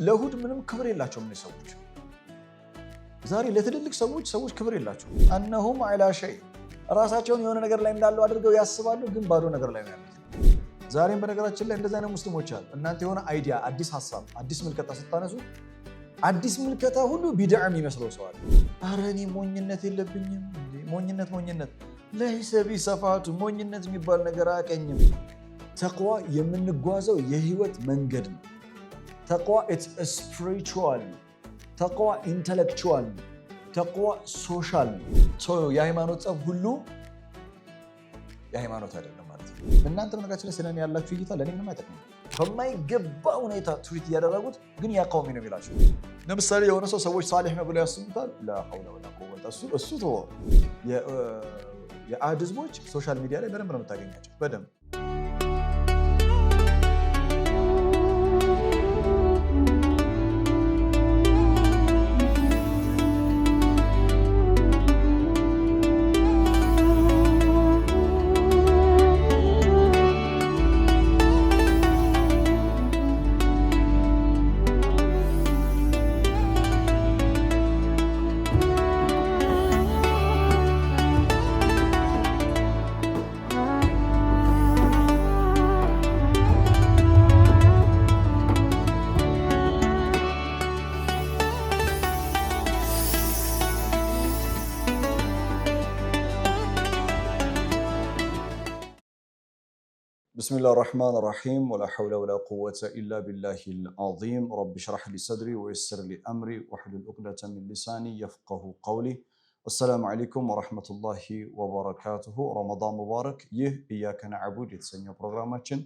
ለእሁድ ምንም ክብር የላቸውም እነዚህ ሰዎች። ዛሬ ለትልልቅ ሰዎች ክብር የላቸውም። እነሁም ዐላ ሸይ ራሳቸውን የሆነ ነገር ላይ እንዳለው አድርገው ያስባሉ፣ ግን ባዶ ነገር ላይ ነው ያሉት። ዛሬም በነገራችን ላይ እንደዚህ አይነት ሙስሊሞች አሉ። እናንተ የሆነ አይዲያ፣ አዲስ ሀሳብ፣ አዲስ ምልከታ ስታነሱ አዲስ ምልከታ ሁሉ ቢድዓ የሚመስለው ሰው አለ። ኧረ እኔ ሞኝነት የለብኝም። ሞኝነት ለይሰ ቢሰፋቱ ሞኝነት የሚባል ነገር አያቀኝም። ተቅዋ የምንጓዘው የህይወት መንገድ ነው። ተቅዋ ስፒሪቹዋል፣ ተቅዋ ኢንተሌክቹዋል፣ ተቅዋ ሶሻል። የሃይማኖት ጸብ ሁሉ የሃይማኖት አይደለም ማለት ነው። እናንተ በነገራችን ላይ ስለኔ ያላችሁ እይታ ለእኔ ምንም አይጠቅምም። በማይገባ ሁኔታ ትዊት እያደረጉት ግን ያ ቀውሚ ነው የሚላቸው። ለምሳሌ የሆነ ሰው ሰዎች ሳሊሕ ነው ብለው ያስቡታል። ላ ሐውለ ወላ ቁወተ እሱ ተወው። የአድ ህዝቦች ሶሻል ሚዲያ ላይ በደንብ ነው የምታገኛቸው በደንብ። بسم الله الرحمن الرحيم ولا حول ولا قوة إلا بالله العظيم رب اشرح لي صدري ويسر لي أمري واحلل عقدة من لساني يفقه قولي والسلام عليكم ورحمة الله وبركاته رمضان مبارك إياك نعبد የተሰኘው ፕሮግራማችን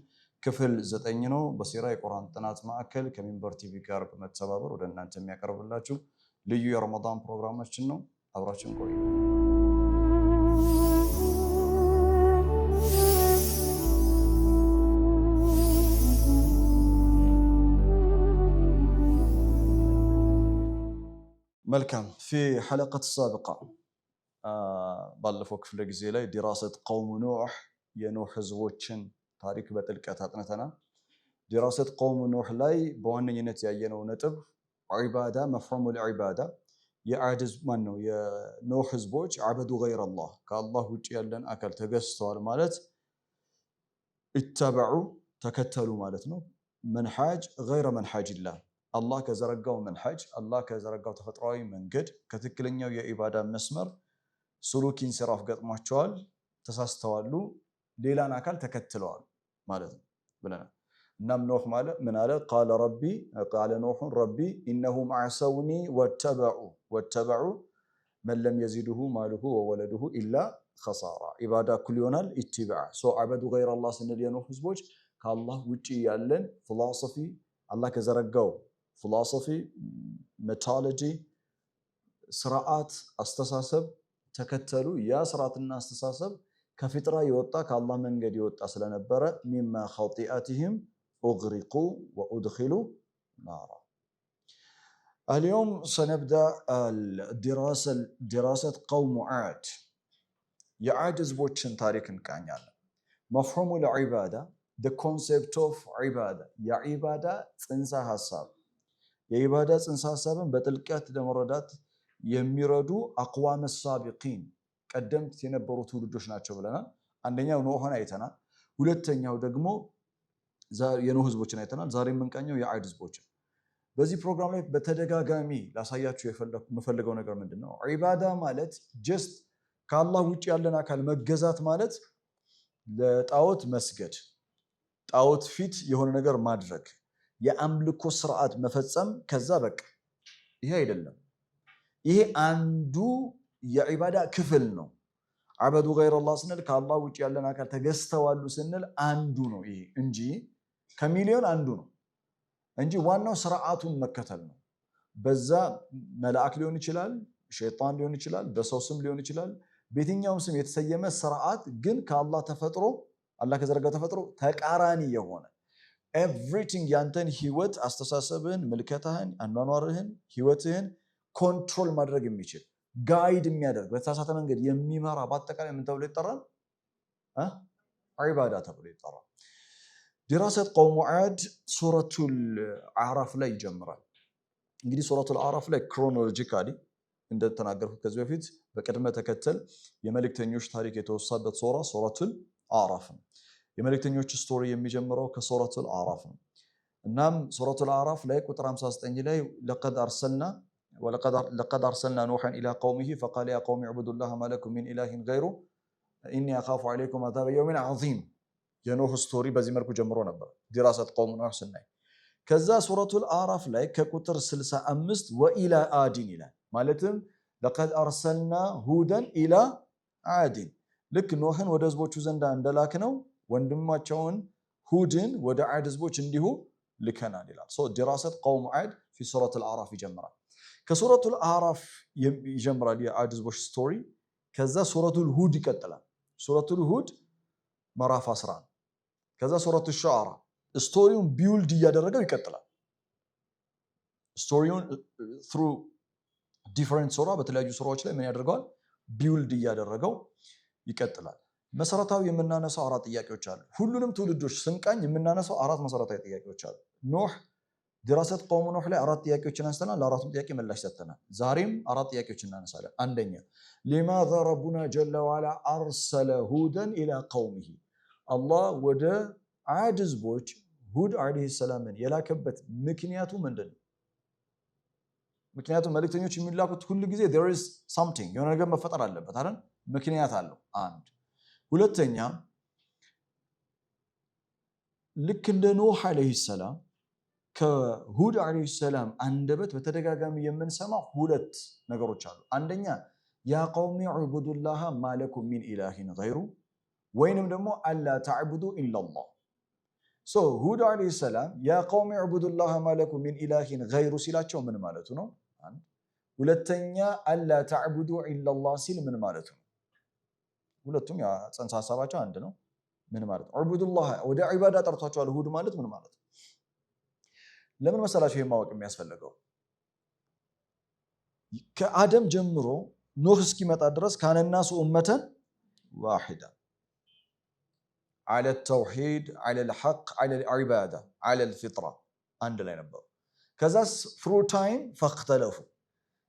ክፍል 9 ነው። በሲራ የቁርአን ጥናት ማዕከል ከሚንበር ቲቪ ጋር በመተባበር ወደ እናንተ የሚያቀርብላችሁ ልዩ የረመዳን ፕሮግራማችን ነው። አብራችን ቆዩ። መልካም في حلقة السابقة ባለፈው ክፍለ ጊዜ ላይ ዲራሰት ቀውሙ ኑህ የኑህ ህዝቦችን ታሪክ በጥልቀት አጥንተናል። ዲራሰት ቀውሙ ኑህ ላይ በዋነኝነት ያየነው ነጥብ ዒባዳ መፍሁሙል ዒባዳ የዓድ ህዝብ ማን ነው የኑህ ህዝቦች አበዱ ገይረ አላህ ከአላህ ውጭ ያለን አካል ተገዝተዋል ማለት ኢተበዑ ተከተሉ ማለት ነው። መንሃጅ ገይረ መንሃጅላህ አላህ ከዘረጋው መንሃጅ አላህ ከዘረጋው ተፈጥሯዊ መንገድ ከትክክለኛው የኢባዳ መስመር ሱሉክ ኢንሲራፍ ገጥሟቸዋል፣ ተሳስተዋሉ፣ ሌላን አካል ተከትለዋል ማለት ነው ብለናል። እናም ኑህ ማለት ምን አለ? ቃለ ኑህ ረቢ ኢነሁም አዕሰውኒ ወተበዑ መን ለም የዚድሁ ማሉሁ ወወለዱሁ ኢላ ኸሳራ። ኢባዳ እኩል ይሆናል ኢትባዕ። አበዱ ገይረ አላህ ስንል የኑህ ህዝቦች ከአላህ ውጭ ያለን ፊሎሶፊ አላህ ከዘረጋው ፊሎሶፊ ሜቶሎጂ ስርዓት አስተሳሰብ ተከተሉ። ያ ስርዓትና አስተሳሰብ ከፊጥራ የወጣ ከአላህ መንገድ የወጣ ስለነበረ ሚማ ኸጢአቲሂም ኡግሪቁ ወኡድኺሉ ናራ። اليوم سنبدأ دراسة قوم عاد የዓድ ህዝቦችን ታሪክ እንቃኛለን። መፍሁሙል ዒባዳ the concept of ዒባዳ የዒባዳ ጽንሰ ሐሳብ የዒባዳ ጽንሰ ሐሳብን በጥልቀት ለመረዳት የሚረዱ አቅዋም ሳቢቂን ቀደምት የነበሩ ትውልዶች ናቸው ብለናል። አንደኛው ኑህን አይተናል። ሁለተኛው ደግሞ የኑህ ህዝቦችን አይተናል። ዛሬ የምንቃኘው የዓድ ህዝቦችን። በዚህ ፕሮግራም ላይ በተደጋጋሚ ላሳያችሁ የምፈልገው ነገር ምንድነው? ዒባዳ ማለት ጀስት ከአላህ ውጭ ያለን አካል መገዛት ማለት ለጣዖት መስገድ፣ ጣዖት ፊት የሆነ ነገር ማድረግ፣ የአምልኮ ስርዓት መፈጸም፣ ከዛ በቃ ይሄ አይደለም። ይሄ አንዱ የዒባዳ ክፍል ነው። አበዱ ገይረ አላህ ስንል ከአላህ ውጭ ያለን አካል ተገዝተዋሉ ስንል አንዱ ነው ይሄ እንጂ ከሚሊዮን አንዱ ነው እንጂ ዋናው ስርዓቱን መከተል ነው። በዛ መልአክ ሊሆን ይችላል፣ ሸይጣን ሊሆን ይችላል፣ በሰው ስም ሊሆን ይችላል፣ በየትኛውም ስም የተሰየመ ስርዓት ግን ከአላህ ተፈጥሮ አላህ ከዘረጋው ተፈጥሮ ተቃራኒ የሆነ ኤቭሪቲንግ ያንተን ህይወት አስተሳሰብህን፣ ምልከታህን፣ አኗኗርህን፣ ህይወትህን ኮንትሮል ማድረግ የሚችል ጋይድ የሚያደርግ በተሳሳተ መንገድ የሚመራ በአጠቃላይ ምን ተብሎ ይጠራል? ዒባዳ ተብሎ ይጠራል። ዲራሰት ቀውሙ ዓድ ሱረቱል አዕራፍ ላይ ይጀምራል። እንግዲህ ሱረቱል አዕራፍ ላይ ክሮኖሎጂካሊ እንደተናገርኩት ከዚህ በፊት በቅድመ ተከተል የመልእክተኞች ታሪክ የተወሳበት ሱረቱል አዕራፍ ነው። የመልእክተኞች ስቶሪ የሚጀምረው ከሱረቱል አዕራፍ ነው። እናም ሱረቱል አዕራፍ ላይ ቁጥር 59 ላይ ለቀድ አርሰልና ኑሐን ኢላ ቀውሚሂ ፈቃለ ያ ቀውሚ ዕቡዱላህ ማ ለኩም ሚን ኢላሂን ገይሩ ኢኒ አኻፉ ዐለይኩም አዛበ የውሚን ዐዚም። የኖህ ስቶሪ በዚህ መልኩ ጀምሮ ነበር ዲራሰት ቀውም ኑህ ስናይ። ከዛ ሱረቱል አዕራፍ ላይ ከቁጥር 65 ወኢላ አዲን ይላል። ማለትም ለቀድ አርሰልና ሁደን ኢላ አዲን፣ ልክ ኖህን ወደ ህዝቦቹ ዘንዳ እንደላክነው ወንድማቸውን ሁድን ወደ ዓድ ህዝቦች እንዲሁ ልከናል ይላል። ዲራሰት ቀውም ዓድ ፊ ሱረቱል አዕራፍ ይጀምራል። ከሱረቱል አዕራፍ ይጀምራል የዓድ ህዝቦች ስቶሪ። ከዛ ሱረቱል ሁድ ይቀጥላል። ሱረቱል ሁድ ምዕራፍ 11። ከዛ ሱረቱል ሹዓራ ስቶሪውን ቢውልድ እያደረገው ይቀጥላል። ስቶሪውን ትሩ ዲፈረንት ሱራ በተለያዩ ሱራዎች ላይ ምን ያደርገዋል? ቢውልድ እያደረገው ይቀጥላል። መሰረታዊ የምናነሳው 4 ጥያቄዎች አሉ። ሁሉንም ትውልዶች ስንቃኝ የምናነሳው 4 መሰረታዊ ጥያቄዎች አሉ። ኖህ ዲራሰት ቀውሙ ኑህ ላይ 4 ጥያቄዎችን አንስተናል። ለአራቱም ጥያቄ ምላሽ ሰጥተናል። ዛሬም 4 ጥያቄዎችን እናነሳለን። አንደኛ ሊማዛ ረቡና ጀለ ወዐላ አርሰለ ሁደን ኢላ ቀውሚሂ፣ አላህ ወደ ዓድ ህዝቦች ሁድ ዓለይሂ ሰላምን የላከበት ምክንያቱ ምንድን ነው? ምክንያቱም መልእክተኞች የሚላኩት ሁሉ ጊዜ there is something የሆነ ነገር መፈጠር አለበት አይደል? ምክንያት አለው። አንድ ሁለተኛ ልክ እንደ ኑህ ዓለይሂ ሰላም ከሁድ ዓለይሂ ሰላም አንደበት በተደጋጋሚ የምንሰማው 2 ነገሮች አሉ። አንደኛ ያ ቀውሚ ዕቡዱላህ ማ ለኩም ሚን ኢላሂን ገይሩ፣ ወይንም ደግሞ አላ ተዕቡዱ ኢላላህ። ሁድ ዓለይሂ ሰላም ያ ቀውሚ ዕቡዱላህ ማ ለኩም ሚን ኢላሂን ገይሩ ሲላቸው ምን ማለቱ ነው? ሁለተኛ አላ ተዕቡዱ ኢላላህ ሲል ምን ማለቱ ነው? ሁለቱም ጽንሰ ሐሳባቸው አንድ ነው። ምን ማለት ነው? ዕቡዱላህ ወደ ዒባዳ ጠርቷቸዋል። ሁድ ማለት ምን ማለት ነው? ለምን መሰላችሁ ይሄን ማወቅ የሚያስፈልገው? ከአደም ጀምሮ ኖህ እስኪመጣ ድረስ ካነናሱ ኡመተን ዋሂዳ ዐለ ተውሂድ ዐለ ልሐቅ ዐለ ልዒባዳ ዐለ ልፊጥራ አንድ ላይ ነበሩ። ከዛ ፍሩ ታይም ፈክተለፉ።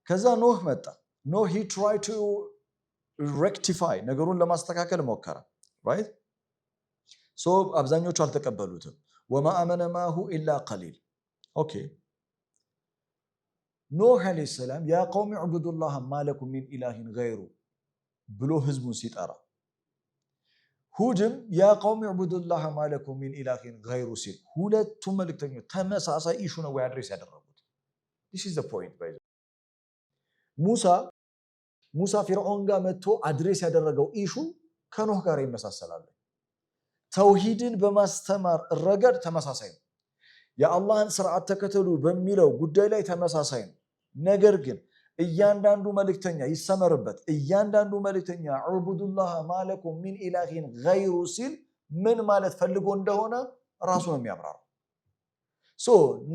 ከዛ ኖህ መጣ። ኖህ ሂ ትራይ ቱ ሬክቲፋይ ነገሩን ለማስተካከል ሞከረ። ራይት አብዛኞቹ አልተቀበሉትም። ወማ አመነ ማሁ ኢላ ቀሊል። ኦኬ ኖህ ዓለይሂ ሰላም ያ ቀውሚ ዕቡዱላህ ማ ለኩም ሚን ኢላሂን ገይሩ ብሎ ህዝቡን ሲጠራ፣ ሁድም ያ ቀውሚ ዕቡዱላህ ማ ለኩም ሚን ኢላሂን ገይሩ ሲል ሁለቱም መልእክተኞች ተመሳሳይ ኢሹ ነው ወይ አድሬስ ያደረጉት? this is the point by ሙሳ ፊርዖን ጋር መጥቶ አድሬስ ያደረገው ኢሹ ከኖህ ጋር ይመሳሰላል። ተውሂድን በማስተማር ረገድ ተመሳሳይ ነው። የአላህን ስርዓት ተከተሉ በሚለው ጉዳይ ላይ ተመሳሳይ ነው። ነገር ግን እያንዳንዱ መልእክተኛ ይሰመርበት፣ እያንዳንዱ መልእክተኛ ዕቡዱላህ ማ ለኩም ሚን ኢላሂን ገይሩ ሲል ምን ማለት ፈልጎ እንደሆነ ራሱ ነው የሚያብራራው።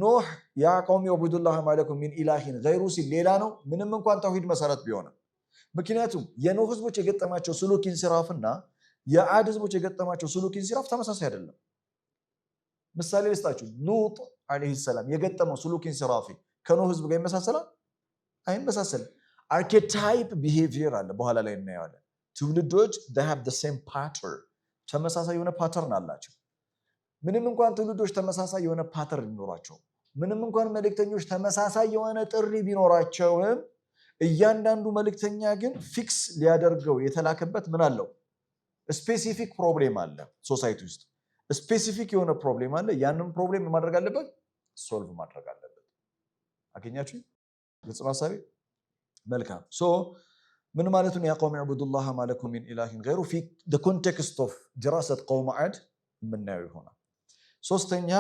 ኖህ ያ ቀውሚ ዕቡዱላህ ማ ለኩም ሚን ኢላሂን ገይሩ ሲል ሌላ ነው፣ ምንም እንኳን ተውሂድ መሰረት ቢሆንም። ምክንያቱም የኖህ ህዝቦች የገጠማቸው ስሉክ ኢንሲራፍና የዓድ ህዝቦች የገጠማቸው ስሉክ ኢንሲራፍ ተመሳሳይ አይደለም። ምሳሌ ልስጣችሁ። ሉጥ ዓለይሂ ሰላም የገጠመው ስሉክ ኢንሲራፊ ከኖህ ህዝብ ጋር ይመሳሰላል? አይመሳሰልም። አርኬታይፕ ቢሄቪየር አለ፣ በኋላ ላይ እናየዋለን። ትውልዶች they have the same pattern ተመሳሳይ የሆነ ፓተርን አላቸው። ምንም እንኳን ትውልዶች ተመሳሳይ የሆነ ፓተርን ቢኖራቸው፣ ምንም እንኳን መልእክተኞች ተመሳሳይ የሆነ ጥሪ ቢኖራቸውም እያንዳንዱ መልእክተኛ ግን ፊክስ ሊያደርገው የተላከበት ምን አለው? ስፔሲፊክ ፕሮብሌም አለ። ሶሳይቲ ውስጥ ስፔሲፊክ የሆነ ፕሮብሌም አለ። ያንን ፕሮብሌም ማድረግ አለበት፣ ሶልቭ ማድረግ አለበት። አገኛችሁ? ግልጽ ሐሳቤ? መልካም። ምን ማለት ነው? ያ ቀውሚ ዕቡዱላህ ማ ለኩም ሚን ኢላሂን ገይሩ ፊ ዘ ኮንቴክስት ኦፍ ዲራሰት ቀውም ዓድ የምናየው ይሆናል። ሶስተኛ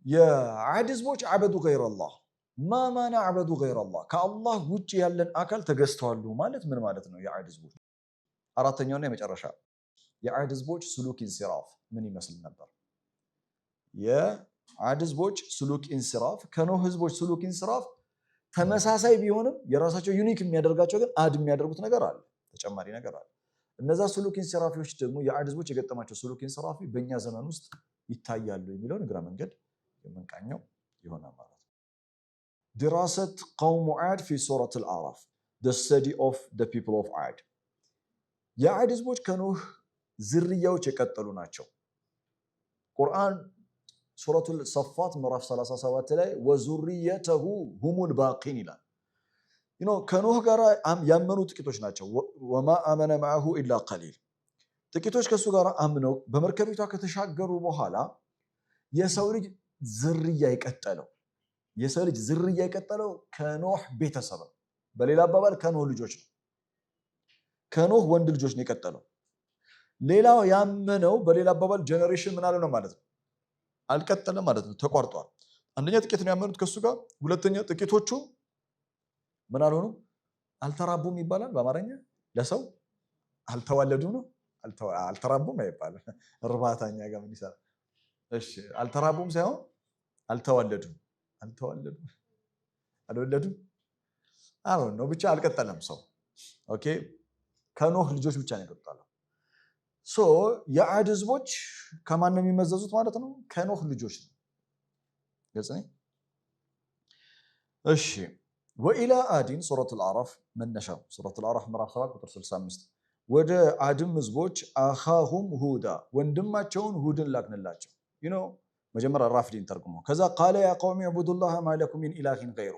የዓድ ህዝቦች አበዱ ገይረላህ። ማ ማና አበዱ ገይረላህ፣ ከአላህ ውጭ ያለን አካል ተገዝተዋሉ ማለት ምን ማለት ነው? የዓድ ህዝቦች። አራተኛውና የመጨረሻ የዓድ ህዝቦች ስሉክ ኢንሲራፍ ምን ይመስል ነበር? የዓድ ህዝቦች ስሉክ ኢንሲራፍ ከኖህ ህዝቦች ስሉክ ኢንሲራፍ ተመሳሳይ ቢሆንም የራሳቸው ዩኒክ የሚያደርጋቸው ግን አድ የሚያደርጉት ነገር አለ፣ ተጨማሪ ነገር አለ። እነዛ ሱሉክ ኢንሲራፊዎች ደግሞ የዓድ ህዝቦች የገጠማቸው ሱሉክ ኢንሲራፊ በእኛ ዘመን ውስጥ ይታያሉ የሚለውን እግረ መንገድ የምንቃኘው ይሆናል ማለት ነው። ድራሰት ቀውሙ ዓድ ፊ ሱረት አልአዕራፍ the study of the people of ዓድ የዓድ ህዝቦች ከኖህ ዝርያዎች የቀጠሉ ናቸው። ቁርአን ሱረቱል ሰፋት ምዕራፍ 37 ላይ ወዙርየተሁ ሁሙል ባቂን ይላል። ከኖህ ጋር ያመኑ ጥቂቶች ናቸው። ወማ አመነ ማዐሁ ኢላ ቀሊል ጥቂቶች ከሱ ጋር አምነው በመርከቢቷ ከተሻገሩ በኋላ የሰው ልጅ ዝርያ የቀጠለው ከኖህ ቤተሰብ ነው። በሌላ አባባል ከኖህ ልጆች ነው። ከኖህ ወንድ ልጆች ነው የቀጠለው። ሌላው ያመነው በሌላ አባባል ጀነሬሽን ምን አለ ነው ማለት ነው፣ አልቀጠለም ማለት ነው፣ ተቋርጧል። አንደኛ ጥቂት ነው ያመኑት ከሱ ጋር፣ ሁለተኛ ጥቂቶቹ ምን አልሆኑ አልተራቡም ይባላል በአማርኛ ለሰው አልተዋለዱም ነው። አልተራቡም አይባልም እርባታኛ ጋር ምን ይሰራል? እሺ አልተራቡም ሳይሆን አልተዋለዱም አልወለዱም አሁን ነው ብቻ አልቀጠለም ሰው። ኦኬ ከኖህ ልጆች ብቻ ነው የቀጠለው። የዓድ ህዝቦች ከማን ነው የሚመዘዙት ማለት ነው? ከኖህ ልጆች ነው። ግልጽ ነው። እሺ ወኢላ አዲን ሱረቱል አዕራፍ መነሻው ሱረቱል አዕራፍ ምዕራፍ 7 ቁጥር 65 ወደ ዓድም ህዝቦች አኻሁም ሁዳ ወንድማቸውን ሁድን ላክንላቸው። መጀመሪያ ራፍዲን ተርጉሞ ከዛ ቃለ ያ ቀውሚ ዕቡዱላህ ማ ለኩም ሚን ኢላሂን ገይሩ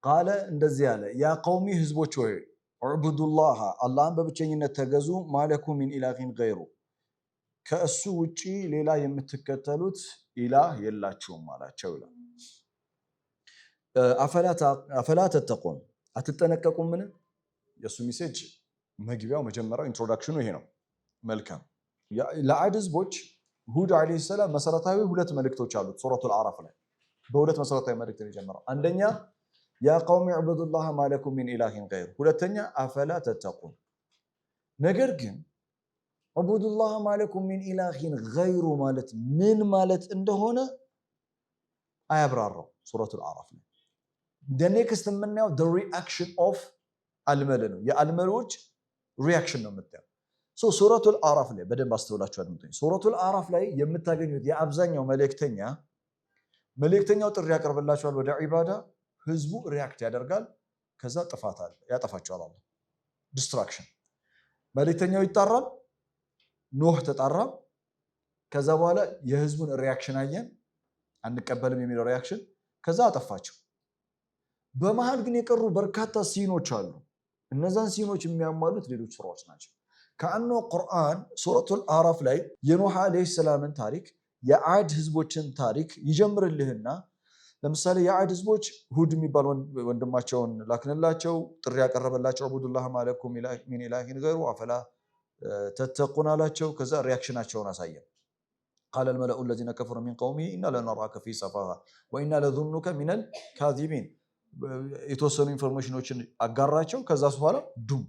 ቃለ እንደዚህ ያለ ያ ቀውሚ ህዝቦች ሆይ ዕቡዱላህ አላህን በብቸኝነት ተገዙ ማለኩም ሚን ኢላሂን ገይሩ ከእሱ ውጪ ሌላ የምትከተሉት ኢላህ የላችሁም አላቸው ይላል። አፈላ ተተቁን አትጠነቀቁም? ምን የእሱ ሜሴጅ መግቢያው መጀመሪያው ኢንትሮዳክሽኑ ይሄ ነው። መልካም ለዓድ ህዝቦች ሁድ ዓለይሂ ሰላም መሰረታዊ ሁለት መልእክቶች አሉት። ሱረቱል አዕራፍ ላይ በሁለት መሰረታዊ መልእክት ነው የጀመረው። አንደኛ ያ ቀውሚ ዕቡዱላህ ማ ለኩም ሚን ኢላሂን ገይሩ፣ ሁለተኛ አፈላ ተተቁን። ነገር ግን ዕቡዱላህ ማ ለኩም ሚን ኢላሂን ገይሩ ማለት ምን ማለት እንደሆነ አያብራራው ሱረቱል አዕራፍ ላይ። ኔክስት የምናየው ሪአክሽን ኦፍ አልመል ነው። የአልመሎች ሪአክሽን ነው የምታየው። ሱረቱል አዕራፍ ላይ በደንብ አስተውላችሁ አድምጡኝ። ሱረቱል አዕራፍ ላይ የምታገኙት የአብዛኛው መልእክተኛው ጥሪ ያቀርብላችኋል ወደ ዒባዳ፣ ህዝቡ ሪአክት ያደርጋል፣ ከዛ ጥፋት አለ ያጠፋቸዋል። አላህ ዲስትራክሽን። መልእክተኛው ይጣራል፣ ኖህ ተጣራ። ከዛ በኋላ የህዝቡን ሪአክሽን አየን፣ አንቀበልም የሚለው ሪአክሽን፣ ከዛ አጠፋቸው። በመሃል ግን የቀሩ በርካታ ሲኖች አሉ። እነዛን ሲኖች የሚያሟሉት ሌሎች ስራዎች ናቸው። ከአኖ ቁርአን ሱረቱል አዕራፍ ላይ የኖህ ዓለይሂ ሰላምን ታሪክ የዓድ ህዝቦችን ታሪክ ይጀምርልህና ለምሳሌ የዓድ ህዝቦች ሁድ የሚባል ወንድማቸውን ላክንላቸው፣ ጥሪ ያቀረበላቸው ዕቡዱላህ ማ ለኩም ሚን ኢላሂን ገይሩ አፈላ ተተቁን አላቸው። ከዛ ሪያክሽናቸውን አሳየን። ቃለል መለኡ ለዚነ ከፈሩ ሚን ቀውሚሂ ኢና ለነራከ ፊ ሰፋሃ ወኢና ለዙኑከ ሚነል ካዚቢን የተወሰኑ ኢንፎርሜሽኖችን አጋራቸው። ከዛ በኋላ ዱም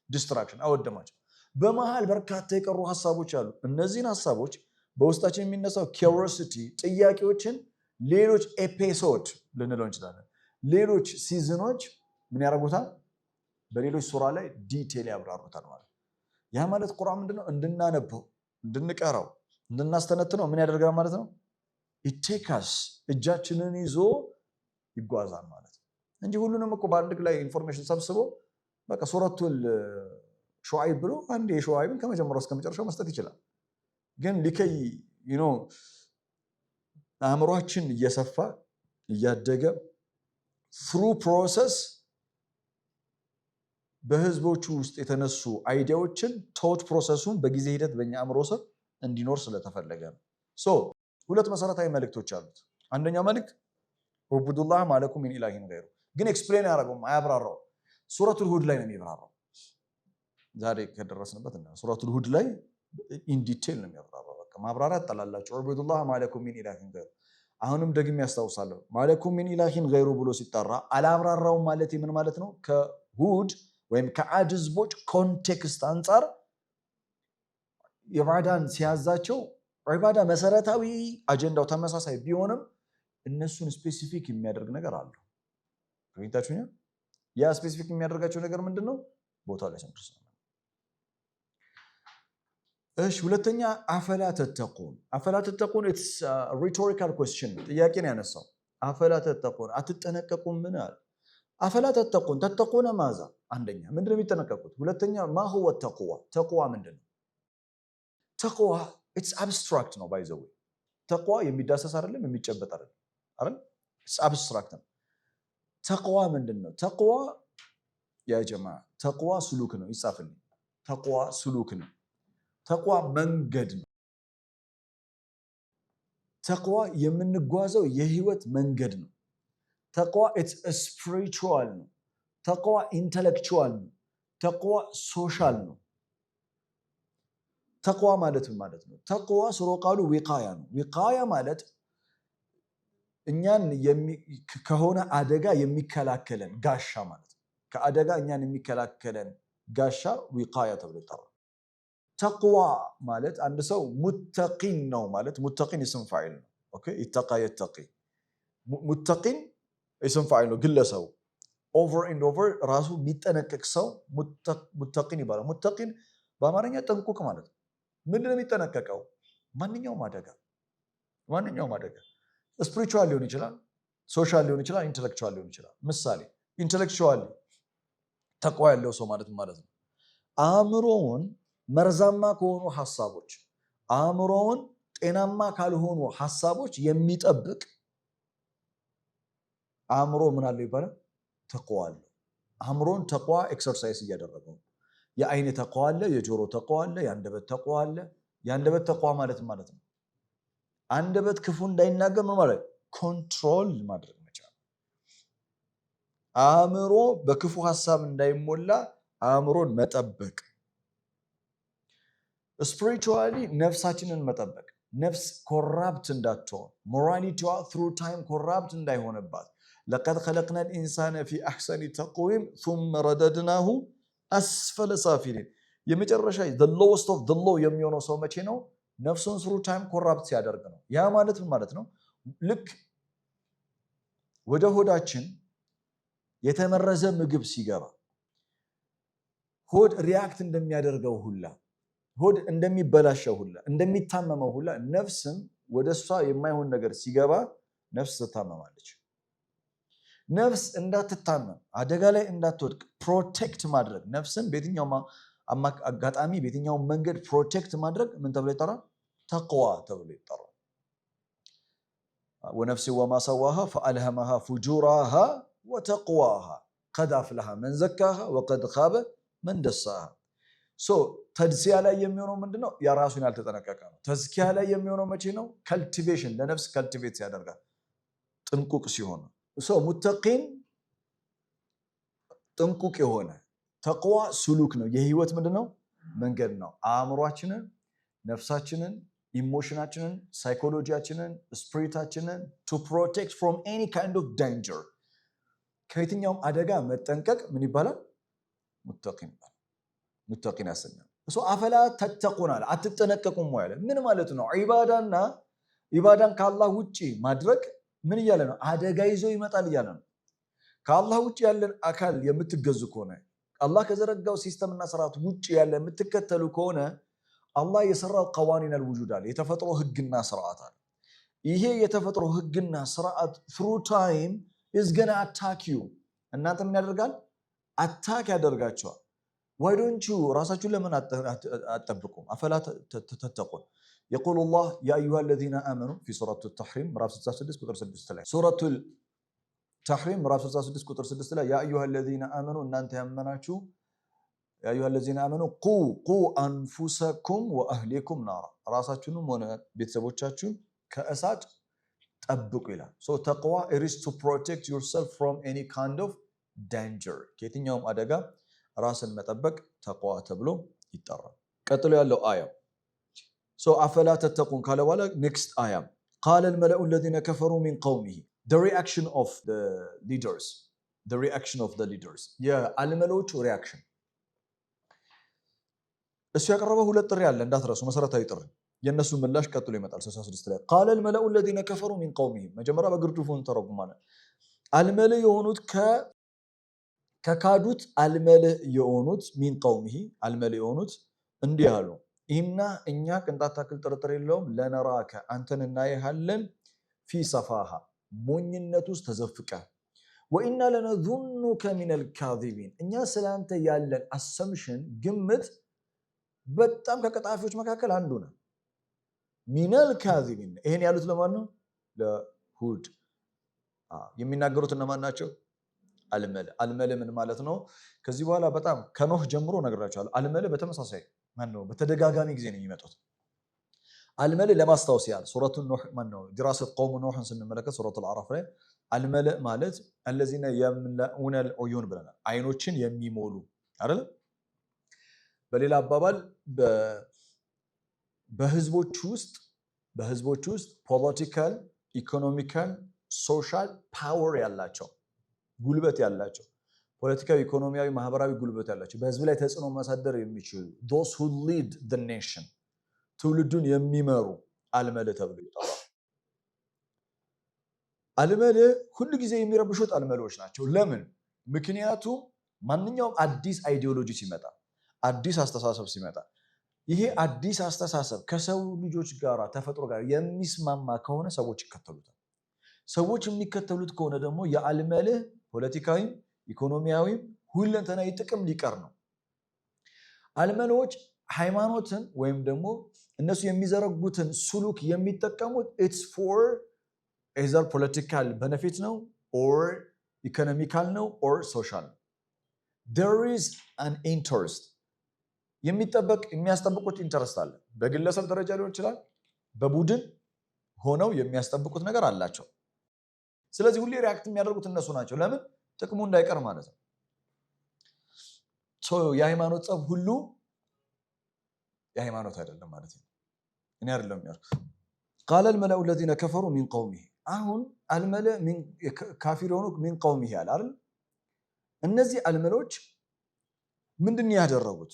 ዲስትራክሽን አወደማቸው። በመሃል በርካታ የቀሩ ሀሳቦች አሉ። እነዚህን ሀሳቦች በውስጣችን የሚነሳው ኪዩሪዮሲቲ ጥያቄዎችን ሌሎች ኤፒሶድ ልንለው እንችላለን፣ ሌሎች ሲዝኖች ምን ያደርጉታል? በሌሎች ሱራ ላይ ዲቴል ያብራሩታል ማለት። ያ ማለት ቁርአን ምንድነው? እንድናነበው፣ እንድንቀራው፣ እንድናስተነትነው ምን ያደርጋል ማለት ነው? ኢቴካስ እጃችንን ይዞ ይጓዛል ማለት እንጂ ሁሉንም እኮ በአንድ ላይ ኢንፎርሜሽን ሰብስቦ በቃ ሱረቱል ሹዓይብ ብሎ አንድ የሹዓይብን ከመጀመሪያው እስከ መጨረሻው መስጠት ይችላል። ግን ሊከይ አእምሯችን እየሰፋ እያደገ ፍሩ ፕሮሰስ በህዝቦቹ ውስጥ የተነሱ አይዲያዎችን ቶት ፕሮሰሱን በጊዜ ሂደት በእኛ አእምሮ ስር እንዲኖር ስለተፈለገ ነው። ሁለት መሰረታዊ መልእክቶች አሉት። አንደኛው መልእክት ዕቡዱላህ ማ ለኩም ሚን ኢላሂን ገይሩ፣ ግን ኤክስፕሌን ያደረገውም አያብራራው። ሱረቱል ሁድ ላይ ነው የሚብራራው። ዛሬ ከደረስንበት እና ሱረቱል ሁድ ላይ ኢን ዲቴል ነው የሚያብራራው። በቃ ማብራራት ጠላላችሁ። ዕቡዱላህ ማ ለኩም ሚን ኢላሂን ገይሩ። አሁንም ደግሜ ያስታውሳለሁ፣ ማ ለኩም ሚን ኢላሂን ገይሩ ብሎ ሲጠራ አላብራራውም ማለት ምን ማለት ነው? ከሁድ ወይም ከዓድ ህዝቦች ኮንቴክስት አንጻር ኢባዳን ሲያዛቸው ዒባዳ መሰረታዊ አጀንዳው ተመሳሳይ ቢሆንም እነሱን ስፔሲፊክ የሚያደርግ ነገር አለው። ያ ስፔሲፊክ የሚያደርጋቸው ነገር ምንድነው? ቦታው ላይ ስንደርስ ነው። እሺ ሁለተኛ አፈላ ተተቁን ኢትስ ሪቶሪካል ኩዌስችን ጥያቄ ነው ያነሳው አፈላ ተተቁን አትጠነቀቁም ምን አለ አፈላ ተተቁን ማዛ አንደኛ ምንድነው የሚጠነቀቁት ሁለተኛ ማ هو ተቅዋ ምንድነው ተቅዋ ኢትስ አብስትራክት ነው ባይ ዘ ዌይ ተቅዋ የሚዳሰስ አይደለም የሚጨበጥ አይደለም ኢትስ አብስትራክት ነው ተቅዋ ምንድነው ተቅዋ ያ ጀማዓ ተቅዋ ስሉክ ነው ይጻፍልኝ ተቅዋ ስሉክ ነው ተቅዋ መንገድ ነው ተቅዋ የምንጓዘው የህይወት መንገድ ነው ተቅዋ ኢትስ ስፒሪቹዋል ነው ተቅዋ ኢንተሌክቹዋል ነው ተቅዋ ሶሻል ነው ተቅዋ ማለት ነው ተቅዋ ስሮ ቃሉ ዊቃያ ነው ዊቃያ ማለት እኛን ከሆነ አደጋ የሚከላከለን ጋሻ ማለት ነው ከአደጋ እኛን የሚከላከለን ጋሻ ዊቃያ ተብሎ ይጠራል ተቅዋ ማለት አንድ ሰው ሙተቂን ነው ማለት ሙተቂን እስም ፋዒል ነው ኦኬ ይተቃ የተቂ ሙተቂን እስም ፋዒል ነው ግለሰው ኦቨር ኤንድ ኦቨር ራሱ የሚጠነቀቅ ሰው ሙተቂን ይባላል ሙተቂን በአማርኛ ጥንቁቅ ማለት ነው ምንድነው የሚጠነቀቀው ማንኛውም አደጋ ስፒሪቹዋል ሊሆን ይችላል ሶሻል ሊሆን ይችላል ኢንተሌክቹዋል ሊሆን ይችላል ምሳሌ ኢንተሌክቹዋል ተቅዋ ያለው ሰው ማለት ነው አእምሮውን መርዛማ ከሆኑ ሐሳቦች አእምሮውን ጤናማ ካልሆኑ ሐሳቦች የሚጠብቅ አእምሮ ምን አለው ይባላል ተቅዋ አለው አእምሮን ተቅዋ ኤክሰርሳይዝ እያደረገው የአይን ተቅዋ አለ የጆሮ ተቅዋ አለ የአንደበት ተቅዋ አለ የአንደበት ተቅዋ ማለት ነው አንደበት ክፉ እንዳይናገር ምን ማለት ኮንትሮል ማድረግ መቻል አእምሮ በክፉ ሐሳብ እንዳይሞላ አእምሮን መጠበቅ ስፒሪቹዋሊ ነፍሳችንን መጠበቅ ነፍስ ኮራፕት እንዳትሆን ሞራሊቲዋ ትሩ ታይም ኮራፕት እንዳይሆንባት لقد خلقنا الانسان في احسن تقويم ثم رددناه اسفل سافلين የመጨረሻ the lowest of the low የሚሆነው ሰው መቼ ነው ነፍሱን ትሩ ታይም ኮራፕት ሲያደርግ ነው ያ ማለት ምን ማለት ነው ልክ ወደ ሆዳችን የተመረዘ ምግብ ሲገባ ሆድ ሪአክት እንደሚያደርገው ሁላ ሆድ እንደሚበላሸው ሁላ እንደሚታመመው ሁላ ነፍስም ወደሷ የማይሆን ነገር ሲገባ ነፍስ ትታመማለች ነፍስ እንዳትታመም አደጋ ላይ እንዳትወድቅ ፕሮቴክት ማድረግ ነፍስን በየትኛው አጋጣሚ በየትኛው መንገድ ፕሮቴክት ማድረግ ምን ተብሎ ይጠራል ተቅዋ ተብሎ ይጠራል ونفس وما سواها فألهمها فجورها وتقواها قد أفلح من زكاها وقد خاب من دساها ተዝኪያ ላይ የሚሆነው ምንድነው ያ ራሱን ያልተጠነቀቀ ነው ተዝኪያ ላይ የሚሆነው መቼ ነው ካልቲቬሽን ለነፍስ ካልቲቬት ያደርጋል ጥንቁቅ ሲሆን ሙተቂን ጥንቁቅ የሆነ ተቅዋ ስሉክ ነው የህይወት ምንድነው መንገድ ነው አእምሮአችንን ነፍሳችንን ኢሞሽናችንን ሳይኮሎጂያችንን ስፒሪታችንን to protect from any kind of danger ከየትኛውም አደጋ መጠንቀቅ ምን ይባላል ሙተቂን ያሰኛል አፈላ ተተቁናል አትጠነቀቁም ማለት ምን ማለት ነው ኢባዳን ከአላህ ውጪ ማድረግ ምን እያለ ነው አደጋ ይዞ ይመጣል እያለ ነው ከአላህ ውጪ ያለን አካል የምትገዙ ከሆነ አላህ ከዘረጋው ሲስተምና ስርዓት ውጪ ያለ የምትከተሉ ከሆነ አላህ የሰራው ቀዋኒን አልውጁድ አለ የተፈጥሮ ህግና ስርዓት አለ ይሄ የተፈጥሮ ህግና ስርዓት through time is going to attack you እናንተ ምን ያደርጋል አታክ ያደርጋቸዋል why don't you ራሳችሁን ለምን አትጠብቁም አፈላ ተተቁን يقول الله يا ايها الذين امنوا في سوره التحريم ምዕራፍ 66 ቁጥር 6 ላይ سوره التحريم ምዕራፍ 66 ቁጥር 6 ላይ يا ايها الذين امنوا እናንተ ያመናችሁ يا ايها الذين امنوا قوا انفسكم واهليكم نارا ራሳችሁንም ሆነ ቤተሰቦቻችሁን ከእሳት ጠብቁ ይላል so taqwa is to protect yourself from any kind of danger ከየትኛውም አደጋ ራስን መጠበቅ ተቅዋ ተብሎ ይጠራል ቀጥሎ ያለው አያ so afala tattaqun ካለ በኋላ next ayah قال الملأ الذين كفروا من قومه the reaction of the leaders የአልመሎቹ ሪአክሽን እሱ ያቀረበው ሁለት ጥሪ አለ እንዳትረሱ መሰረታዊ ጥሪ የነሱ ምላሽ ቀጥሎ ይመጣል 66 ላይ قال الملأ الذين كفروا من قومه መጀመሪያ በግርድፉን ተረጉማለ አልመለ የሆኑት ከካዱት አልመለ የሆኑት ሚን ቀውሚሂ አልመለ የሆኑት እንዲህ አሉ ኢና እኛ ቅንጣት ታክል ጥርጥር የለውም ለነራከ አንተን እናይሃለን ፊ ሰፋሃ ሞኝነት ውስጥ ተዘፍቀ ወኢና ለነዙኑከ ሚነል ካዚቢን እኛ ስላንተ ያለን አሰምሽን ግምት በጣም ከቀጣፊዎች መካከል አንዱ ነው። ሚነል ካዚቢን ይሄን ያሉት ለማን ነው? ለሁድ። የሚናገሩት እነማን ናቸው? አልመለ ምን ማለት ነው? ከዚህ በኋላ በጣም ከኖህ ጀምሮ ነግራቸዋለሁ። አልመለ በተመሳሳይ በተደጋጋሚ ጊዜ ነው የሚመጡት። አልመለ ለማስታወስ ያህል ሱረቱ ኑህ ማነው ድራሰት ቀውም ኑህን ስንመለከት ሱረቱል አዕራፍ ላይ አልመለ ማለት الذين يملؤون العيون ብለናል። አይኖችን የሚሞሉ አይደል? በሌላ አባባል በህዝቦች ውስጥ ፖለቲካል፣ ኢኮኖሚካል፣ ሶሻል ፓወር ያላቸው ጉልበት ያላቸው ፖለቲካዊ፣ ኢኮኖሚያዊ፣ ማህበራዊ ጉልበት ያላቸው በህዝብ ላይ ተጽዕኖ ማሳደር የሚችሉ those who lead the nation ትውልዱን የሚመሩ አልመለ ተብሎ ይጠራል። አልመለ ሁሉ ጊዜ የሚረብሹት አልመሎች ናቸው። ለምን? ምክንያቱም ማንኛውም አዲስ አይዲዮሎጂ ሲመጣ፣ አዲስ አስተሳሰብ ሲመጣ ይሄ አዲስ አስተሳሰብ ከሰው ልጆች ጋር ተፈጥሮ ጋር የሚስማማ ከሆነ ሰዎች ይከተሉታል። ሰዎች የሚከተሉት ከሆነ ደግሞ የአልመልህ ፖለቲካዊም ኢኮኖሚያዊም ሁለንተናዊ ጥቅም ሊቀር ነው። አልመሎች ሃይማኖትን ወይም ደግሞ እነሱ የሚዘረጉትን ሱሉክ የሚጠቀሙት it's for either political benefit ነው or economical ነው or social ነው። there is an interest የሚያስጠብቁት ኢንተረስት አለ። በግለሰብ ደረጃ ሊሆን ይችላል፣ በቡድን ሆነው የሚያስጠብቁት ነገር አላቸው። ስለዚህ ሁሌ ሪአክት የሚያደርጉት እነሱ ናቸው። ለምን? ጥቅሙ እንዳይቀር ማለት ነው። የሃይማኖት ጸብ ሁሉ የሃይማኖት አይደለም ማለት ነው። እኔ አይደለም ያልኩት። ቃለ الملأ الذين كفروا من قومه አሁን አልመለ ካፊር የሆኑ من قومه ያለ አይደል? እነዚህ አልመሎች ምንድን ያደረጉት?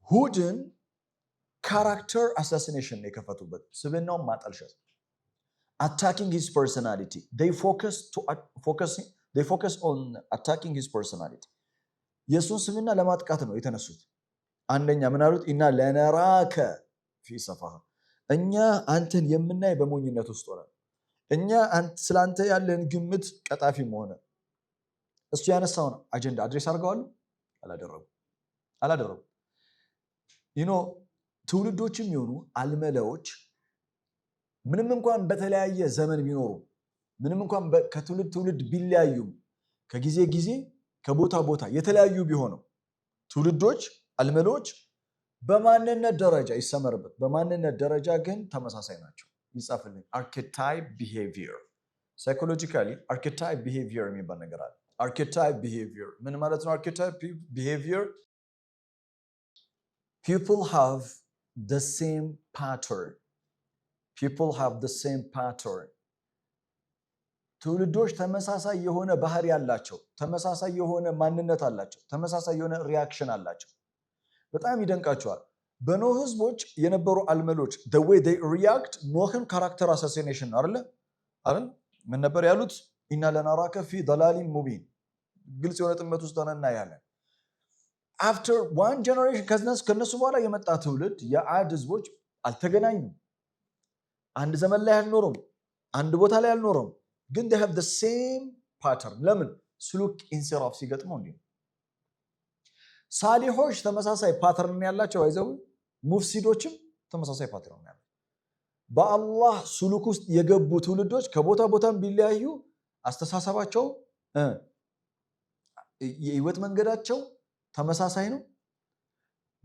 ሁድን ካራክተር አሳሲኔሽን የከፈቱበት ስብናውን ማጠልሸት attacking his personality they focus on attacking his personality የሱን ስብና ለማጥቃት ነው የተነሱት። አንደኛ ምን አሉት? ኢና ለነራከ ፊ ሰፋሃ እኛ አንተን የምናይ በሞኝነት ውስጥ ሆነን እኛ ስላንተ ያለን ግምት ቀጣፊም ሆነ እሱ ያነሳውን አጀንዳ አድሬስ አድርገዋል? አላደረጉ ትውልዶችም ይሆኑ አልመለዎች ምንም እንኳን በተለያየ ዘመን ቢኖሩ ምንም እንኳን ከትውልድ ትውልድ ቢለያዩም ከጊዜ ጊዜ ከቦታ ቦታ የተለያዩ ቢሆነው ትውልዶች አልመሎች በማንነት ደረጃ ይሰመርበት በማንነት ደረጃ ግን ተመሳሳይ ናቸው። ይጻፍልኝ archetype behavior psychologically archetype behavior የሚባል ነገር አለ። archetype behavior ምን ማለት ነው? archetype behavior people have the same pattern ትውልዶች ተመሳሳይ የሆነ ባህሪ ያላቸው፣ ተመሳሳይ የሆነ ማንነት አላቸው፣ ተመሳሳይ የሆነ ሪአክሽን አላቸው። በጣም ይደንቃቸዋል። በኖህ ህዝቦች የነበሩ አልመሎች the way they react ኖህን ካራክተር አሳሲኔሽን አይደል? ምን ነበር ያሉት? ኢና ለናራከ ፊ ضلال ሙቢን ግልጽ የሆነ ጥመት ውስጥ ሆነና ያለን after one generation ከነሱ በኋላ የመጣ ትውልድ የአድ ህዝቦች አልተገናኙም። አንድ ዘመን ላይ አልኖሩም፣ አንድ ቦታ ላይ አልኖሩም። ግን they have the same pattern ለምን? ስሉክ ኢንሲራፍ ሲገጥመው እንዴ ሳሊሆች ተመሳሳይ ፓተርን ያላቸው አይዘው ሙፍሲዶችም ተመሳሳይ ፓተርን ያላቸው በአላህ ስሉክ ውስጥ የገቡ ትውልዶች ከቦታ ቦታም ቢለያዩ አስተሳሰባቸው የህይወት መንገዳቸው ተመሳሳይ ነው።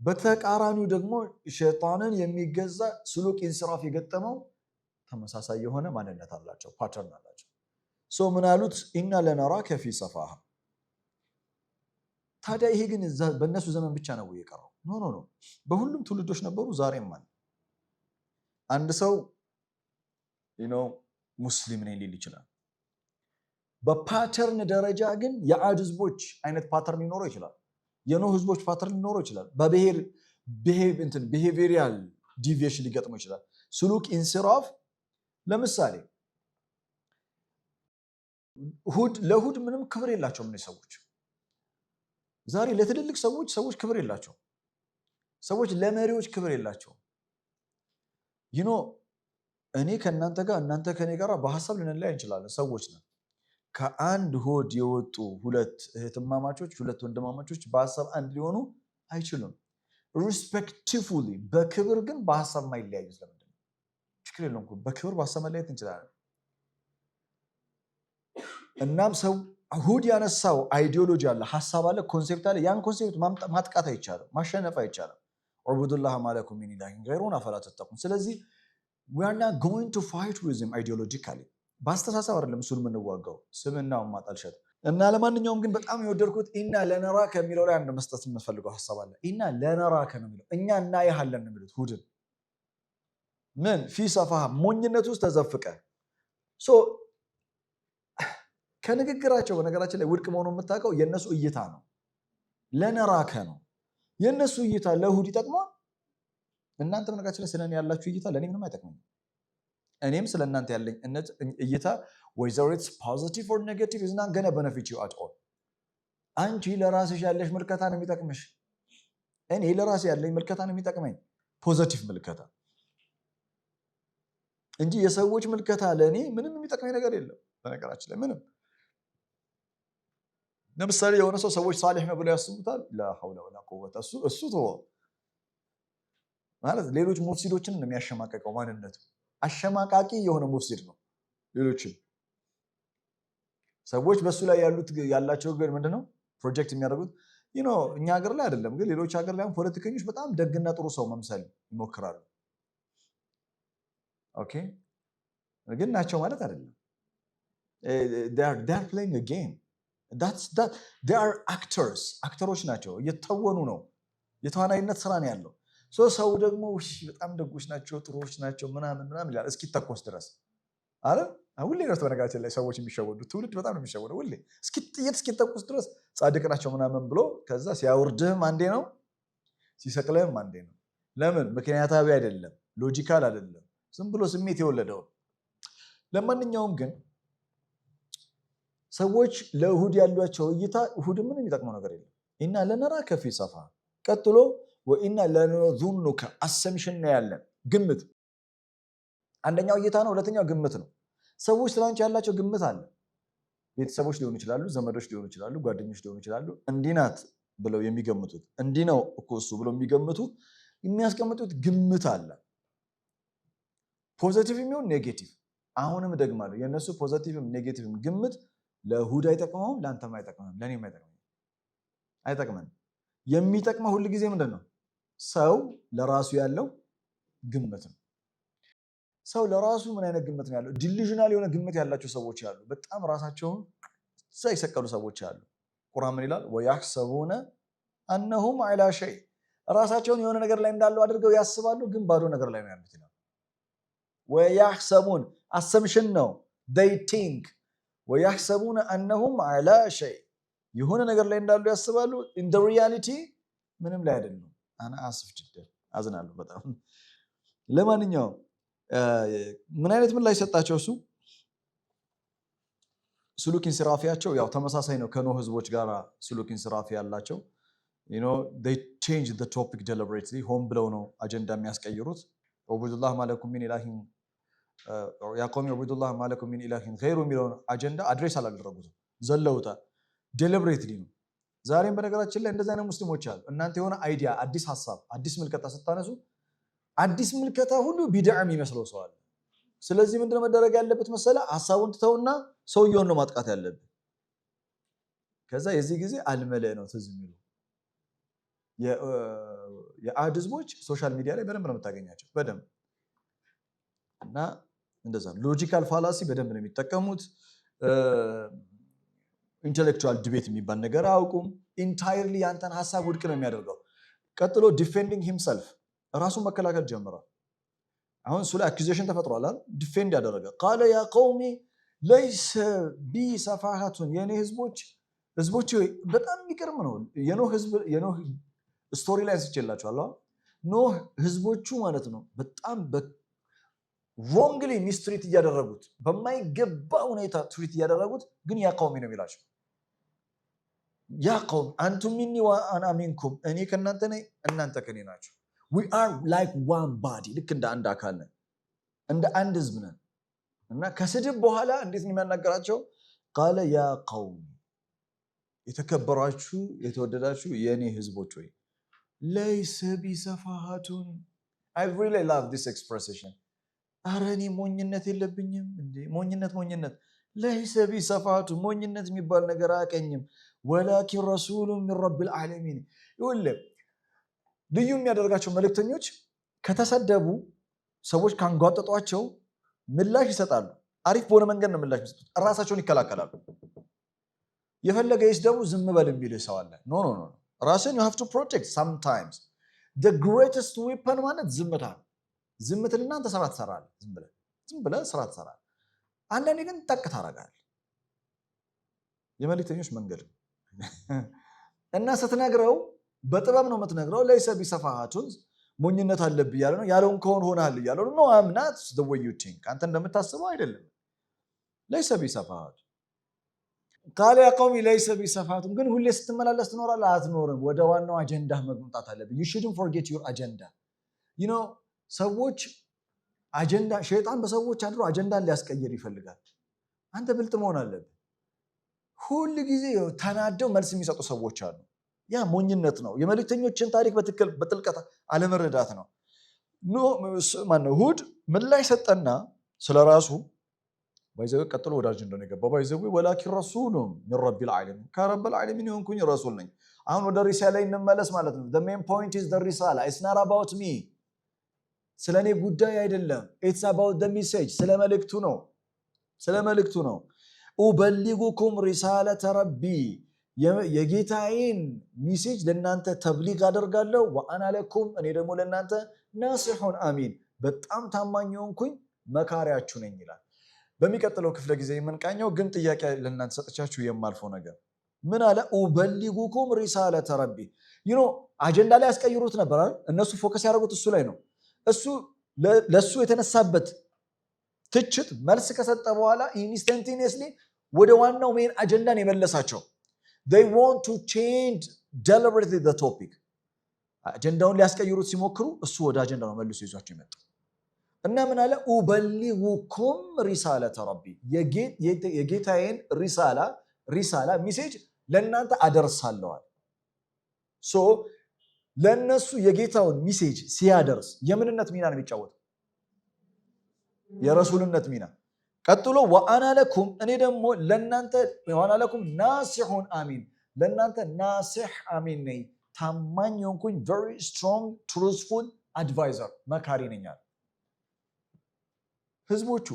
በተቃራኒው ደግሞ ሸይጣንን የሚገዛ ስሉክ ኢንሲራፍ የገጠመው ተመሳሳይ የሆነ ማንነት አላቸው፣ ፓተርን አላቸው። ምን አሉት? ኢና ለነራከ ፊ ሰፋሃ። ታዲያ ይሄ ግን በእነሱ ዘመን ብቻ ነው የቀረው? ኖ በሁሉም ትውልዶች ነበሩ፣ ዛሬም አለ። አንድ ሰው ሙስሊም ነኝ ሊል ይችላል። በፓተርን ደረጃ ግን የአድ ህዝቦች አይነት ፓተርን ሊኖረው ይችላል። የኖህ ህዝቦች ፓተርን ሊኖረው ይችላል። ቢሄቪየራል ዲቪዬሽን ሊገጥመው ይችላል። ስሉክ ኢንሲራፍ ለምሳሌ ለሁድ ምንም ክብር የላቸውም። እነዚህ ሰዎች ዛሬ ለትልልቅ ሰዎች ክብር የላቸውም። ሰዎች ለመሪዎች ክብር የላቸውም። እኔ ከእናንተ ጋር እናንተ ከኔ ጋር በሀሳብ ልንለያይ እንችላለን፣ ሰዎች ነን። ከአንድ ሆድ የወጡ ሁለት እህትማማቾች ሁለት ወንድማማቾች በሀሳብ አንድ ሊሆኑ አይችሉም። ሪስፔክትፉሊ በክብር ግን በሀሳብ ማይለያዩ ስለምንድን ነው? ችግር የለውም፣ በክብር በሀሳብ መለያየት እንችላለን። እናም ሰው ሁድ ያነሳው አይዲዮሎጂ አለ፣ ሀሳብ አለ፣ ኮንሴፕት አለ። ያን ኮንሴፕት ማጥቃት አይቻልም፣ ማሸነፍ አይቻልም። ዑቡዱላህ ማለኩም ሚን ኢላሂን ገይሩሁ አፈላ ተተቁን። ስለዚህ we are not going to fight with him ideologically። በአስተሳሰብ አይደለም እሱን የምንዋጋው፣ ስምናውን ማጣልሸት እና ለማንኛውም ግን በጣም የወደድኩት ኢና ለነራከ የሚለው ላይ አንድ መስጠት የምፈልገው ሀሳብ አለ። ኢና ለነራከ ነው የሚለው፣ እኛ እናይሃለን ነው የሚሉት ሁድን። ምን ፊ ሰፋሃ ሞኝነት ውስጥ ተዘፍቀ ከንግግራቸው በነገራችን ላይ ውድቅ መሆኑ የምታውቀው የእነሱ እይታ ነው። ለነራከ ነው የእነሱ እይታ ለሁድ ይጠቅመዋል። እናንተ በነገራችን ላይ ስለኔ ያላችሁ እይታ ለእኔ ምንም አይጠቅመኝም። እኔም ስለ እናንተ ያለኝ እይታ whether it's positive or negative is not gonna benefit you at all። አንቺ ለራስሽ ያለሽ ምልከታ ነው የሚጠቅምሽ፣ እኔ ለራሴ ያለኝ ምልከታ ነው የሚጠቅመኝ፣ ፖዚቲቭ ምልከታ እንጂ የሰዎች ምልከታ ለእኔ ምንም የሚጠቅመኝ ነገር የለም። በነገራችን ላይ ምንም። ለምሳሌ የሆነ ሰው ሰዎች ሳሊህ ነው ብለው ያስቡታል። ላ ሐውለ ወላ ቁወተ እሱ ተወው ማለት ሌሎች ሙፍሲዶችን ነው የሚያሸማቀቀው። ማንነቱ አሸማቃቂ የሆነ ሙፍሲድ ነው። ሌሎችን ሰዎች በሱ ላይ ያላቸው ግን ምንድነው ፕሮጀክት የሚያደርጉት እኛ ሀገር ላይ አይደለም ግን ሌሎች ሀገር ላይ ፖለቲከኞች በጣም ደግና ጥሩ ሰው መምሰል ይሞክራሉ። ኦኬ ግን ናቸው ማለት አይደለም። they are playing a game they are actors አክተሮች ናቸው፣ እየተወኑ ነው። የተዋናይነት ስራ ነው ያለው። ሰው ደግሞ በጣም ደጎች ናቸው ጥሩዎች ናቸው ምናምን ይላል እስኪተኮስ ድረስ አረ ሁሌ ነው በነገራችን ላይ ሰዎች የሚሸወዱት። ትውልድ በጣም ነው የሚሸወደው። ሁሌ እስኪተኮስ ድረስ ጻድቅ ናቸው ምናምን ብሎ ከዛ ሲያወርድህም አንዴ ነው ሲሰቅልህም አንዴ ነው። ለምን? ምክንያታዊ አይደለም፣ ሎጂካል አይደለም፣ ዝም ብሎ ስሜት የወለደው። ለማንኛውም ግን ሰዎች ለእሁድ ያሏቸው እይታ እሁድ ምንም የሚጠቅመው ነገር የለም። ኢና ለነራከ ፊ ሰፋ ቀጥሎ ወኢና ለነዙኑከ አሰምሽን ያለን ግምት። አንደኛው እይታ ነው፣ ሁለተኛው ግምት ነው። ሰዎች ስላንቺ ያላቸው ግምት አለ። ቤተሰቦች ሊሆኑ ይችላሉ፣ ዘመዶች ሊሆኑ ይችላሉ፣ ጓደኞች ሊሆኑ ይችላሉ። እንዲህ ናት ብለው የሚገምቱት እንዲህ ነው እኮ እሱ ብለው የሚያስቀምጡት ግምት አለ። ፖዚቲቭ የሚሆን ኔጌቲቭ። አሁንም ደግማለሁ፣ የእነሱ ፖዚቲቭም ኔጌቲቭም ግምት ለእሁድ አይጠቅመውም፣ ለአንተም አይጠቅመም፣ ለእኔም አይጠቅመንም። የሚጠቅመው ሁል ጊዜ ምንድን ነው? ሰው ለራሱ ያለው ግምት ነው። ሰው ለራሱ ምን አይነት ግምት ነው ያለው? ዲሉዥናል የሆነ ግምት ያላቸው ሰዎች አሉ። በጣም ራሳቸውን እዛ ይሰቀሉ ሰዎች አሉ። ቁርአን ምን ይላል? ወያሕሰቡነ አነሁም ዐላ ሸይ፣ ራሳቸውን የሆነ ነገር ላይ እንዳለው አድርገው ያስባሉ፣ ግን ባዶ ነገር ላይ ነው ያሉት ይላል። ወያሕሰቡን አሰምሽን ነው they think ወያሕሰቡነ አነሁም ዐላ ሸይ፣ የሆነ ነገር ላይ እንዳሉ ያስባሉ፣ in the reality ምንም ላይ አይደሉም። አና አስፍ ጅደን አዝናለሁ በጣም። ለማንኛውም ምን አይነት ምን ላይ ሰጣቸው? እሱ ስሉክ ኢንስራፊያቸው ያው ተመሳሳይ ነው ከኖህ ህዝቦች ጋር ስሉክ ኢንስራፊ ያላቸው። they change the topic deliberately፣ ሆን ብለው ነው አጀንዳ የሚያስቀይሩት። ዑቡዱላህ ማለኩም ሚን ኢላሂን ያ ቀውሚ ዑቡዱላህ ማለኩም ሚን ኢላሂን ገይሩ የሚለውን አጀንዳ አድሬስ አላደረጉትም፣ ዘለውታል። ዴሊብሬትሊ ነው። ዛሬም በነገራችን ላይ እንደዚህ አይነት ሙስሊሞች አሉ። እናንተ የሆነ አይዲያ፣ አዲስ ሀሳብ፣ አዲስ ምልከታ ስታነሱ አዲስ ምልከታ ሁሉ ቢድዓ የሚመስለው ሰው አለ። ስለዚህ ምንድነው መደረግ ያለበት መሰለ? ሀሳቡን ትተውና ሰውየውን ነው ማጥቃት ያለብን። ከዛ የዚህ ጊዜ አልመለእ ነው ትዝ የሚሉ የአድ ህዝቦች ሶሻል ሚዲያ ላይ በደንብ ነው የምታገኛቸው፣ በደንብ እና እንደዛ ሎጂካል ፋላሲ በደንብ ነው የሚጠቀሙት። ኢንተሌክቹዋል ዲቤት የሚባል ነገር አያውቁም። ኢንታይርሊ ያንተን ሀሳብ ውድቅ ነው የሚያደርገው። ቀጥሎ ዲፌንዲንግ ሂምሰልፍ፣ ራሱን መከላከል ጀምሯል። አሁን እሱ ላይ አኪዜሽን ተፈጥሯል አይደል? ዲፌንድ ያደረገ ቃለ ያ ቀውሚ ለይሰ ቢ ሰፋሃቱን፣ የኔ ህዝቦች በጣም የሚገርም ነው። የኖህ ስቶሪ ላይ አንስቼላችኋለሁ። ኖህ ህዝቦቹ ማለት ነው በጣም ሮንግሊ ሚስትሪት እያደረጉት፣ በማይገባ ሁኔታ ትሪት እያደረጉት፣ ግን ያ ቀውሚ ነው የሚላቸው። ያ ቀውም አንቱም ሚኒ ወአና ሚንኩም እኔ ከእናንተ ነኝ እናንተ ከኔ ናችሁ። we are like one body ልክ እንደ አንድ አካል ነን እንደ አንድ ህዝብ ነን። እና ከስድብ በኋላ እንዴት ነው የሚያናገራቸው? ቃለ ያ ቀውም የተከበራችሁ የተወደዳችሁ የኔ ህዝቦች ሆይ ለይሰ ቢሰፋሃቱን I really love this expression ኧረ እኔ ሞኝነት የለብኝም እንዴ ሞኝነት ለይሰ ቢሰፋሃቱን ሞኝነት የሚባል ነገር አያቀኝም ወላኪን ረሱሉ ሚን ረቢል ዓለሚን ይኸውልህ ልዩ የሚያደርጋቸው መልእክተኞች ከተሰደቡ ሰዎች ካንጓጠጧቸው ምላሽ ይሰጣሉ። አሪፍ በሆነ መንገድ ነው ምላሽ የሚሰጡት። ራሳቸውን ይከላከላሉ። የፈለገ ይስደቡ ዝም በል የሚል ሰው አለ። ኖ ራስን you have to protect sometimes the greatest weapon ማለት ዝምታ ነው። ዝምትልና አንተ ስራ ትሰራለህ። ዝም ብለህ ስራ ትሰራለህ። አንዳንዴ ግን ጠቅ ታደርጋለህ። የመልእክተኞች መንገድ እና ስትነግረው በጥበብ ነው የምትነግረው። ለይሰ ቢሰፋሃቱን ሞኝነት አለብህ እያለ ነው። ያለውን ከሆነ ሆነሃል እያለ ነው። no I'm not the way you think አንተ እንደምታስበው አይደለም። ለይሰ ቢሰፋሃቱን ቃል ያ ቀውሚ ለይሰ ቢሰፋሃቱን ግን ሁሌ ስትመላለስ ትኖራለህ አትኖርም። ወደ ዋናው አጀንዳ መምጣት አለብህ። you shouldn't forget your agenda you know ሰዎች አጀንዳ ሸይጣን በሰዎች አድሮ አጀንዳን ሊያስቀይር ይፈልጋል። አንተ ብልጥ መሆን አለብህ። ሁሉ ጊዜ ተናደው መልስ የሚሰጡ ሰዎች አሉ። ያ ሞኝነት ነው። የመልእክተኞችን ታሪክ በጥልቀት አለመረዳት ነው። ሁድ ምላሽ ሰጠና ስለራሱ ባይዘው ቀጥሎ ወደ አጀንዳ ነው የገባው። ባይዘው ወላኪን ረሱሉም ሚን ረቢል ዓለሚን ከረቢል ዓለሚን የሆንኩኝ ረሱል ነኝ። አሁን ወደ ሪሳላ ላይ እንመለስ ማለት ነው። the main point is the risala it's not about me ስለኔ ጉዳይ አይደለም። it's about the message ስለ መልእክቱ ነው። ኡበሊጉኩም ሪሳለተ ረቢ የጌታዬን ሚሴጅ ለናንተ ተብሊግ አደርጋለሁ። ወአና ለኩም እኔ ደግሞ ለናንተ ናሲሑን አሚን በጣም ታማኝ ሆንኩኝ መካሪያችሁ ነኝ ይላል። በሚቀጥለው ክፍለ ጊዜ የምንቃኘው ግን ጥያቄ ለናንተ ሰጥቻችሁ የማልፈው ነገር ምን አለ? ኡበሊጉኩም ሪሳለተ ረቢ አጀንዳ ላይ ያስቀይሩት ነበር አይደል? እነሱ ፎከስ ያደረጉት እሱ ላይ ነው። እሱ ለሱ የተነሳበት ትችት መልስ ከሰጠ በኋላ ኢንስታንቲኒየስሊ ወደ ዋናው ሜን አጀንዳን የመለሳቸው። they want to change deliberately the topic አጀንዳውን ሊያስቀይሩት ሲሞክሩ እሱ ወደ አጀንዳው ነው መልሶ ይዟቸው የመጣው እና ምን አለ? ኡበሊጉኩም ሪሳለተ ረቢ የጌታዬን ሪሳላ ሚሴጅ ለእናንተ አደርሳለዋል። ሶ ለነሱ የጌታውን ሚሴጅ ሲያደርስ የምንነት ሚና ነው የሚጫወተው፣ የረሱልነት ሚና። ቀጥሎ ወአና ለኩም እኔ ደግሞ ለናንተ ወአና ለኩም ናሲሑን አሚን ለናንተ ናሲሕ አሚን ነኝ ታማኝ የሆንኩኝ very strong truthful advisor መካሪ ነኝ አለ። ህዝቦቹ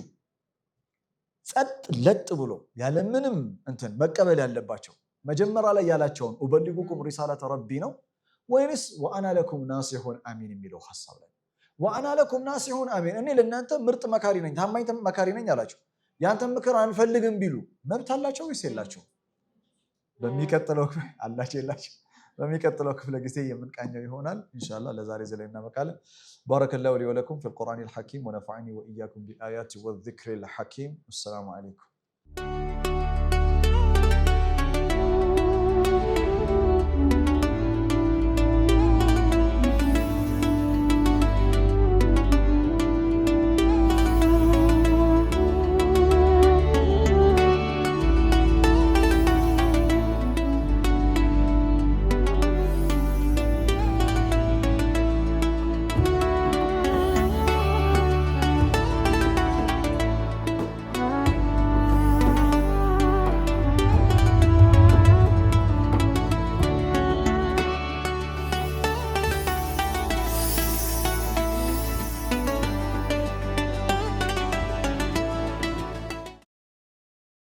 ጸጥ ለጥ ብሎ ያለምንም እንትን መቀበል ያለባቸው መጀመሪያ ላይ ያላቸውን ኡበሊጉኩም ሪሳለተ ረቢ ነው ወይንስ ወአና ለኩም ናሲሑን አሚን የሚለው ሐሳብ ላይ? ወአና ለኩም ናሲሑን አሚን እኔ ለእናንተ ምርጥ መካሪ ነኝ ታማኝ መካሪ ነኝ አላቸው። ያንተን ምክር አንፈልግም ቢሉ መብት አላቸው ወይስ የላቸው? በሚቀጥለው ክፍለ ጊዜ የምንቃኘው ይሆናል ኢንሻአላህ። ለዛሬ ዘላይ እናበቃለን። ባረከላሁ ሊ ወለኩም ፊል ቁርአኒል ሐኪም ወነፈዐኒ ወኢያኩም ቢአያቲ ወዚክሪል ሐኪም። አሰላሙ አለይኩም።